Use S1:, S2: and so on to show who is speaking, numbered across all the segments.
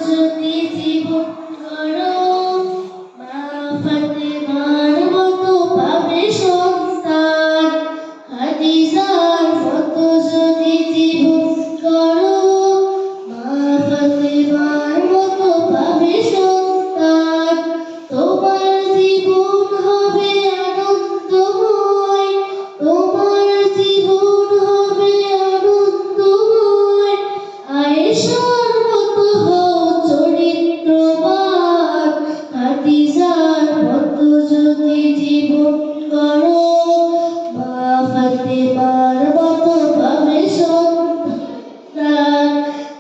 S1: যদি জীবন করো, মা ফাতেমার মতো পাবে সন্তান। খাদিজার মতো যদি জীবন করো, মা ফাতেমার মতো পাবে সন্তান। তোমার জীবন হবে আনন্দময়, তোমার জীবন হবে আনন্দময়। আয়েশার মতো হও চরিত্রবান, খাদিজার মতো যদি জীবন করো, মা ফাতেমার মতো পাবে সন্তান।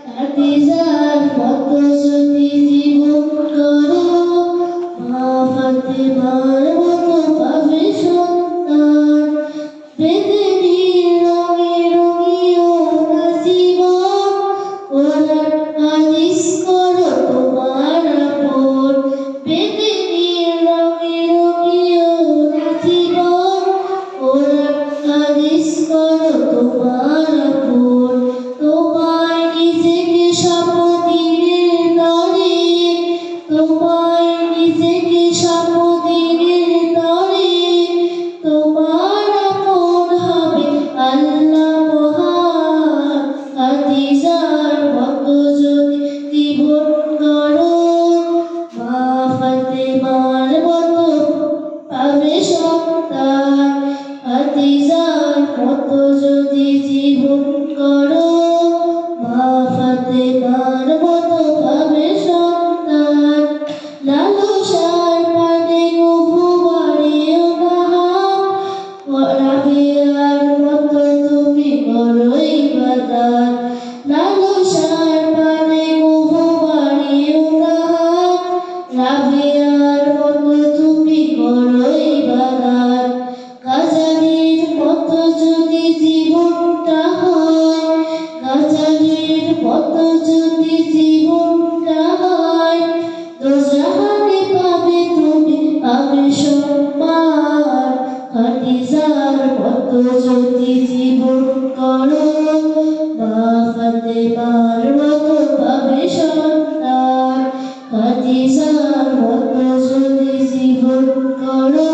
S1: খাদিজার মতো যদি জীবন করো, মা ফাতেমার মতো পাবে সন্তান। বেদেনীর রঙে রঙিও না জীবন, কোরআন হাদিস করো তোমার আপন। বেদেনীর রঙে রঙিও না জীবন, কোরআন হাদিস করো তোমার আপন। তোমায় নিজেকে সামদিনের তরে, তোমায় নিজেকে সামদিনের তরে, তোমার আপন হবে আল্লাহ মহান। খাদিজার মতো যদি জীবন করো, মা ফাতেমার মতো পাবে সন্তান। খাদিজার মতো যদি জীবন করো, মা ফাতেমার মতো পাবে সন্তান। লালসার পানে কভু বাড়িও না হাত, রাবেয়ার মতো তুমি করো ইবাদত। লালসার পানে কভু বাড়িও না হাত, রাবেয়ার মতো তুমি করো ইবাদত। গাজালির মতো যদি জীবনটা হয়, গাজালির মতো যদি জীবনটা হয়, দোজাহানে পাবে তুমি পাবে সম্মান। খাদিজার মতো যদি জীবন করো, মা ফাতেমার মতো পাবে সন্তান। খাদিজার মতো যদি জীবন করো,